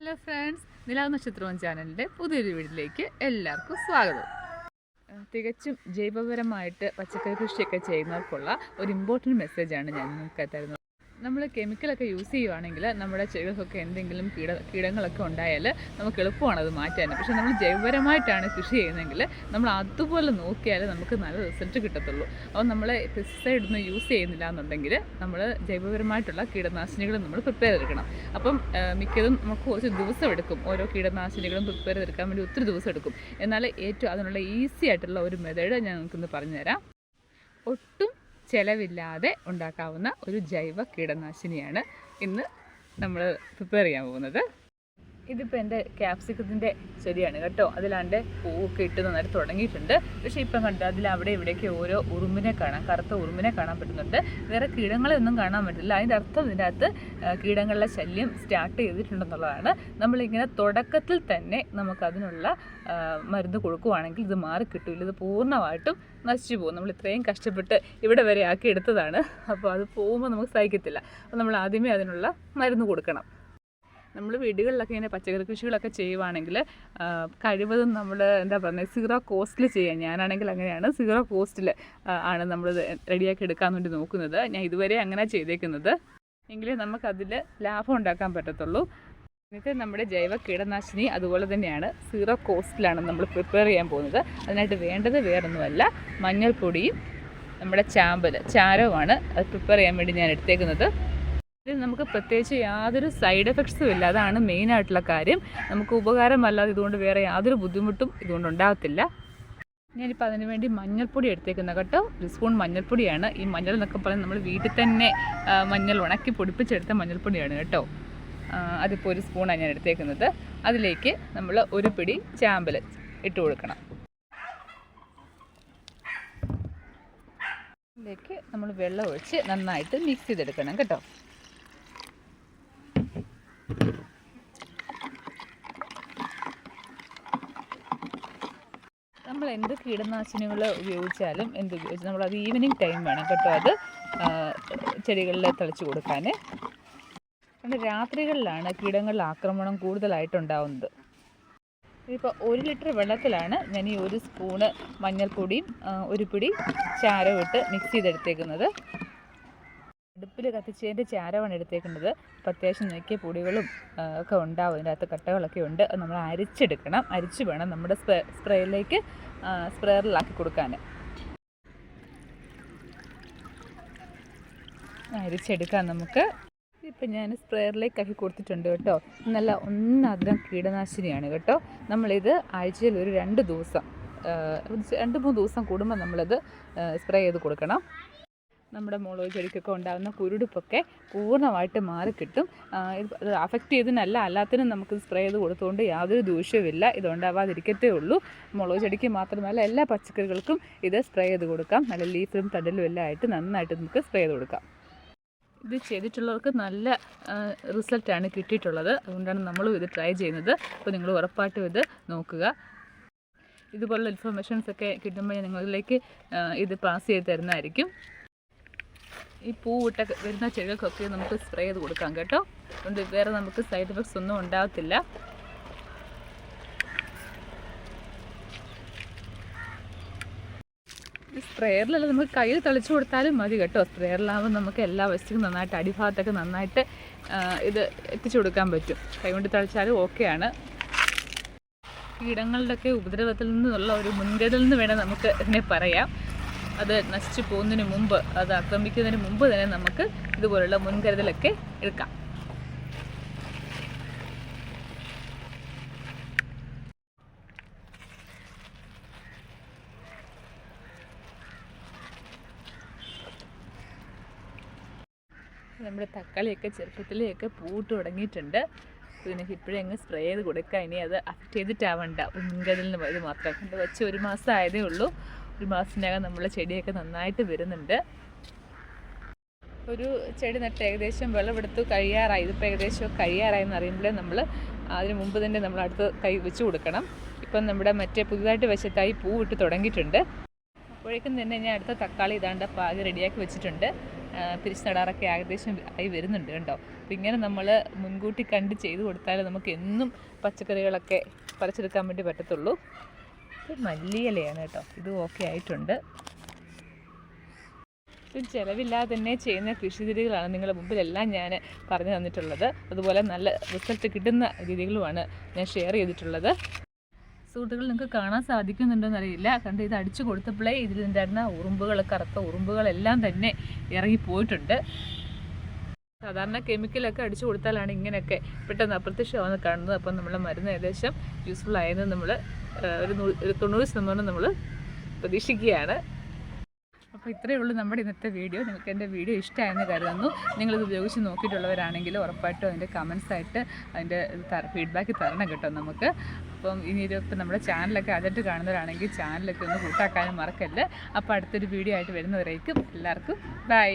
Hello friends, നിലാവ് നക്ഷത്രം ചാനലിൻ്റെ പുതിയൊരു വീഡിയോയിലേക്ക് എല്ലാവർക്കും സ്വാഗതം. തികച്ചും ജൈവപരമായിട്ട് പച്ചക്കറി കൃഷിയൊക്കെ ചെയ്യുന്നവർക്കുള്ള ഒരു ഇമ്പോർട്ടൻറ്റ് മെസ്സേജാണ് ഞാൻ നിങ്ങൾക്ക് തരുന്നത്. നമ്മൾ കെമിക്കലൊക്കെ യൂസ് ചെയ്യുവാണെങ്കിൽ നമ്മുടെ ചെടികൾക്കൊക്കെ എന്തെങ്കിലും കീടങ്ങളൊക്കെ ഉണ്ടായാൽ നമുക്ക് എളുപ്പമാണ് അത് മാറ്റാൻ. പക്ഷേ നമ്മൾ ജൈവപരമായിട്ടാണ് കൃഷി ചെയ്യുന്നതെങ്കിൽ നമ്മൾ അതുപോലെ നോക്കിയാൽ നമുക്ക് നല്ല റിസൾട്ട് കിട്ടത്തുള്ളൂ. അപ്പോൾ നമ്മൾ പെസ്റ്റിസൈഡ് ഒന്നും യൂസ് ചെയ്യുന്നില്ല എന്നുണ്ടെങ്കിൽ നമ്മൾ ജൈവപരമായിട്ടുള്ള കീടനാശിനികൾ നമ്മൾ പ്രിപ്പയർ ചെയ്തെടുക്കണം. അപ്പം മിക്കതും നമുക്ക് കുറച്ച് ദിവസം എടുക്കും. ഓരോ കീടനാശിനികളും പ്രിപ്പയർ ചെയ്തെടുക്കാൻ വേണ്ടി ഒത്തിരി ദിവസം എടുക്കും. എന്നാൽ ഏറ്റവും അതിനുള്ള ഈസി ആയിട്ടുള്ള ഒരു മെത്തേഡ് ഞാൻ നിങ്ങൾക്കൊന്ന് പറഞ്ഞുതരാം. ഒട്ടും ചിലവില്ലാതെ ഉണ്ടാക്കാവുന്ന ഒരു ജൈവ കീടനാശിനിയാണ് ഇന്ന് നമ്മൾ പ്രിപ്പയർ ചെയ്യാൻ പോകുന്നത്. ഇതിപ്പോൾ എൻ്റെ ക്യാപ്സിക്കത്തിൻ്റെ ചെടിയാണ് കേട്ടോ. അതിലാണ്ട് പൂവൊക്കെ ഇട്ട് നന്നായിട്ട് തുടങ്ങിയിട്ടുണ്ട്. പക്ഷേ ഇപ്പം കണ്ടോ, അതിൽ അവിടെ ഇവിടെയൊക്കെ ഓരോ ഉറുമ്പിനെ കാണാം, കറുത്ത ഉറുമ്പിനെ കാണാൻ പറ്റുന്നുണ്ട്. വേറെ കീടങ്ങളൊന്നും കാണാൻ പറ്റില്ല. അതിൻ്റെ അർത്ഥം ഇതിൻ്റെ അകത്ത് കീടങ്ങളുടെ ശല്യം സ്റ്റാർട്ട് ചെയ്തിട്ടുണ്ടെന്നുള്ളതാണ്. നമ്മളിങ്ങനെ തുടക്കത്തിൽ തന്നെ നമുക്കതിനുള്ള മരുന്ന് കൊടുക്കുവാണെങ്കിൽ ഇത് മാറിക്കിട്ടില്ല. ഇത് പൂർണ്ണമായിട്ടും നശിച്ചു പോകും. നമ്മൾ ഇത്രയും കഷ്ടപ്പെട്ട് ഇവിടെ വരെ ആക്കി എടുത്തതാണ്. അപ്പോൾ അത് പോകുമ്പോൾ നമുക്ക് സഹിക്കത്തില്ല. അപ്പോൾ നമ്മൾ ആദ്യമേ അതിനുള്ള മരുന്ന് കൊടുക്കണം. നമ്മൾ വീടുകളിലൊക്കെ ഇങ്ങനെ പച്ചക്കറി കൃഷികളൊക്കെ ചെയ്യുവാണെങ്കിൽ കഴിവതും നമ്മൾ എന്താ പറയുന്നത്, സീറോ കോസ്റ്റിൽ ചെയ്യാം. ഞാനാണെങ്കിൽ അങ്ങനെയാണ്, സീറോ കോസ്റ്റിൽ ആണ് നമ്മൾ റെഡിയാക്കി എടുക്കാൻ വേണ്ടി നോക്കുന്നത്. ഞാൻ ഇതുവരെ അങ്ങനെ ചെയ്തേക്കുന്നത്. എങ്കിലേ നമുക്കതിൽ ലാഭം ഉണ്ടാക്കാൻ പറ്റത്തുള്ളൂ. എന്നിട്ട് നമ്മുടെ ജൈവ കീടനാശിനി അതുപോലെ തന്നെയാണ്, സീറോ കോസ്റ്റിലാണ് നമ്മൾ പ്രിപ്പയർ ചെയ്യാൻ പോകുന്നത്. അതിനായിട്ട് വേണ്ടത് വേറൊന്നുമല്ല, മഞ്ഞൾപ്പൊടിയും നമ്മുടെ ചാരവുമാണ് അത് പ്രിപ്പയർ ചെയ്യാൻ വേണ്ടി ഞാൻ എടുത്തേക്കുന്നത്. ഇത് നമുക്ക് പ്രത്യേകിച്ച് യാതൊരു സൈഡ് എഫക്ട്സും ഇല്ല. അതാണ് മെയിനായിട്ടുള്ള കാര്യം. നമുക്ക് ഉപകാരമല്ലാതെ ഇതുകൊണ്ട് വേറെ യാതൊരു ബുദ്ധിമുട്ടും ഇതുകൊണ്ട് ഉണ്ടാകത്തില്ല. ഞാനിപ്പോൾ അതിന് വേണ്ടി മഞ്ഞൾപ്പൊടി എടുത്തേക്കുന്നത് കേട്ടോ. 1 സ്പൂൺ മഞ്ഞൾപ്പൊടിയാണ്. ഈ മഞ്ഞൾ എന്നൊക്കെ പറഞ്ഞാൽ നമ്മൾ വീട്ടിൽ തന്നെ മഞ്ഞൾ ഉണക്കി പൊടിപ്പിച്ചെടുത്ത മഞ്ഞൾപ്പൊടിയാണ് കേട്ടോ. അതിപ്പോൾ 1 സ്പൂണാണ് ഞാൻ എടുത്തേക്കുന്നത്. അതിലേക്ക് നമ്മൾ 1 പിടി ചാമ്പൽ ഇട്ട് കൊടുക്കണം. അതിലേക്ക് നമ്മൾ വെള്ളം ഒഴിച്ച് നന്നായിട്ട് മിക്സ് ചെയ്തെടുക്കണം കേട്ടോ. നമ്മൾ എന്ത് കീടനാശിനികൾ ഉപയോഗിച്ചാലും നമ്മളത് ഈവനിങ് ടൈം വേണം കേട്ടോ അത് ചെടികളിൽ തളിച്ച് കൊടുക്കാൻ. കാരണം രാത്രികളിലാണ് കീടങ്ങളുടെ ആക്രമണം കൂടുതലായിട്ടുണ്ടാവുന്നത്. ഇപ്പോൾ 1 ലിറ്റർ വെള്ളത്തിലാണ് ഞാൻ ഈ 1 സ്പൂണ് മഞ്ഞൾപ്പൊടിയും 1 പിടി ചാരവും ഇട്ട് മിക്സ് ചെയ്തെടുത്തേക്കുന്നത്. അടുപ്പിൽ കത്തിച്ചതിൻ്റെ ചാരമാണ് എടുത്തേക്കുന്നത്. ഇപ്പോൾ അത്യാവശ്യം നോക്കിയ പൊടികളും ഒക്കെ ഉണ്ടാവും. അതിൻ്റെ അകത്ത് കട്ടകളൊക്കെ ഉണ്ട്. അത് നമ്മൾ അരിച്ചെടുക്കണം. അരിച്ച് വേണം നമ്മുടെ സ്പ്രേയറിലാക്കി കൊടുക്കാൻ. അരിച്ചെടുക്കാം നമുക്ക്. ഇപ്പം ഞാൻ സ്പ്രേയറിലേക്കാക്കി കൊടുത്തിട്ടുണ്ട് കേട്ടോ. നല്ല ഒന്നധികം കീടനാശിനിയാണ് കേട്ടോ. നമ്മളിത് ആഴ്ചയിൽ ഒരു 2 ദിവസം 2-3 ദിവസം കൂടുമ്പോൾ നമ്മളിത് സ്പ്രേ ചെയ്ത് കൊടുക്കണം. നമ്മുടെ മുളക് ചെടിക്കൊക്കെ ഉണ്ടാകുന്ന കുരുടിപ്പൊക്കെ പൂർണ്ണമായിട്ട് മാറിക്കിട്ടും. ഇത് അഫക്റ്റ് ചെയ്തതിനല്ല, അല്ലാത്തതിനും നമുക്ക് സ്പ്രേ ചെയ്ത് കൊടുത്തുകൊണ്ട് യാതൊരു ദൂഷ്യവുമില്ല. ഇതുണ്ടാവാതിരിക്കത്തേ ഉള്ളൂ. മുളക് ചെടിക്ക് മാത്രമല്ല എല്ലാ പച്ചക്കറികൾക്കും ഇത് സ്പ്രേ ചെയ്ത് കൊടുക്കാം. നല്ല ലീഫിലും തടലും എല്ലാം ആയിട്ട് നന്നായിട്ട് നമുക്ക് സ്പ്രേ ചെയ്ത് കൊടുക്കാം. ഇത് ചെയ്തിട്ടുള്ളവർക്ക് നല്ല റിസൾട്ടാണ് കിട്ടിയിട്ടുള്ളത്. അതുകൊണ്ടാണ് നമ്മളും ഇത് ട്രൈ ചെയ്യുന്നത്. അപ്പോൾ നിങ്ങൾ ഉറപ്പായിട്ടും ഇത് നോക്കുക. ഇതുപോലുള്ള ഇൻഫർമേഷൻസൊക്കെ കിട്ടുമ്പോൾ ഞാൻ നിങ്ങളിലേക്ക് ഇത് പാസ് ചെയ്ത് തരുന്നതായിരിക്കും. ഈ പൂവിട്ട വരുന്ന ചെടികൾക്കൊക്കെ നമുക്ക് സ്പ്രേ ചെയ്ത് കൊടുക്കാം കേട്ടോ. അതുകൊണ്ട് വേറെ നമുക്ക് സൈഡ് എഫക്ട്സ് ഒന്നും ഉണ്ടാകത്തില്ല. സ്പ്രേയറിലല്ല, നമുക്ക് കയ്യിൽ തളിച്ചു കൊടുത്താലും മതി കേട്ടോ. സ്പ്രേയറിലാകുമ്പോൾ നമുക്ക് എല്ലാ വശത്തും നന്നായിട്ട് അടിഭാഗത്തൊക്കെ നന്നായിട്ട് ഇത് എത്തിച്ചു കൊടുക്കാൻ പറ്റും. കൈകൊണ്ട് തളിച്ചാലും ഓക്കെയാണ്. കീടങ്ങളുടെയൊക്കെ ഉപദ്രവത്തിൽ നിന്നുള്ള ഒരു മുൻകരുതൽ എന്ന് വേണം നമുക്ക് ഇതിനെ പറയാം. അത് നശിച്ചു പോകുന്നതിന് മുമ്പ്, അത് ആക്രമിക്കുന്നതിന് മുമ്പ് തന്നെ നമുക്ക് ഇതുപോലുള്ള മുൻകരുതലൊക്കെ എടുക്കാം. നമ്മുടെ തക്കാളിയൊക്കെ ചെറുപ്പത്തിലെയൊക്കെ പൂട്ട് തുടങ്ങിയിട്ടുണ്ട്. ഇതിന് ഇപ്പോഴേ അങ്ങ് സ്പ്രേ ചെയ്ത് കൊടുക്കുക. ഇനി അത് അഫക്റ്റ് ചെയ്തിട്ടാവണ്ട, മുൻകരുതലിന് ഇത് മാത്രം. കൊണ്ട് വെച്ച് 1 മാസം ആയതേ ഉള്ളൂ. 1 മാസത്തിനകം നമ്മളെ ചെടിയൊക്കെ നന്നായിട്ട് വരുന്നുണ്ട്. ഒരു ചെടി നട്ട് ഏകദേശം വിളവെടുത്ത് കഴിയാറായി. ഇതിപ്പോൾ ഏകദേശം കഴിയാറായി എന്ന് അറിയുമ്പോഴേ നമ്മൾ അതിന് മുമ്പ് തന്നെ നമ്മൾ അടുത്ത് കൈ വെച്ച് കൊടുക്കണം. ഇപ്പം നമ്മുടെ മറ്റേ പുതുതായിട്ട് വെച്ച തൈ പൂവിട്ട് തുടങ്ങിയിട്ടുണ്ട്. അപ്പോഴേക്കും തന്നെ ഞാൻ അടുത്ത തക്കാളി ഇതാണ്ട് പാകി റെഡിയാക്കി വെച്ചിട്ടുണ്ട്. പിരിച്ച് നടാറൊക്കെ ഏകദേശം ആയി വരുന്നുണ്ട് കേട്ടോ. അപ്പം ഇങ്ങനെ നമ്മൾ മുൻകൂട്ടി കണ്ട് ചെയ്ത് കൊടുത്താൽ നമുക്ക് എന്നും പച്ചക്കറികളൊക്കെ പറിച്ചെടുക്കാൻ വേണ്ടി പറ്റത്തുള്ളൂ. ഇത് മല്ലിയിലയാണ് കേട്ടോ, ഇത് ഓക്കെ ആയിട്ടുണ്ട്. ഇത് ചിലവില്ലാതെ തന്നെ ചെയ്യുന്ന കൃഷിരീതികളാണ് നിങ്ങളുടെ മുമ്പിലെല്ലാം ഞാൻ പറഞ്ഞു തന്നിട്ടുള്ളത്. അതുപോലെ നല്ല റിസൾട്ട് കിട്ടുന്ന രീതികളുമാണ് ഞാൻ ഷെയർ ചെയ്തിട്ടുള്ളത്. സുഹൃത്തുക്കൾ, നിങ്ങൾക്ക് കാണാൻ സാധിക്കുന്നുണ്ടോയെന്ന് അറിയില്ല. കണ്ട് ഇത് അടിച്ചു കൊടുത്തപ്പോഴേ ഇതിലുണ്ടായിരുന്ന ഉറുമ്പുകൾ, കറുത്ത ഉറുമ്പുകളെല്ലാം തന്നെ ഇറങ്ങിപ്പോയിട്ടുണ്ട്. സാധാരണ കെമിക്കലൊക്കെ അടിച്ചു കൊടുത്താലാണ് ഇങ്ങനെയൊക്കെ പെട്ടെന്ന് അപ്രത്യക്ഷമാവുന്നത് കാണുന്നത്. അപ്പം നമ്മളെ മരുന്ന് ഏകദേശം യൂസ്ഫുൾ ആയെന്ന് നമ്മൾ ഒരു 90% നമ്മൾ പ്രതീക്ഷിക്കുകയാണ്. അപ്പോൾ ഇത്രയേ ഉള്ളൂ നമ്മുടെ ഇന്നത്തെ വീഡിയോ. നിങ്ങൾക്ക് എൻ്റെ വീഡിയോ ഇഷ്ടമായെന്ന് കരുതുന്നു. നിങ്ങളിത് ഉപയോഗിച്ച് നോക്കിയിട്ടുള്ളവരാണെങ്കിൽ ഉറപ്പായിട്ടും അതിൻ്റെ കമൻസായിട്ട് അതിൻ്റെ ഫീഡ്ബാക്ക് തരണം കേട്ടോ നമുക്ക്. അപ്പം ഇനി ഇപ്പം നമ്മുടെ ചാനലൊക്കെ ആദ്യമായിട്ട് കാണുന്നവരാണെങ്കിൽ ചാനലൊക്കെ ഒന്ന് കൂട്ടാക്കാനും മറക്കല്ല. അപ്പോൾ അടുത്തൊരു വീഡിയോ ആയിട്ട് വരുന്നവരേക്കും എല്ലാവർക്കും ബൈ.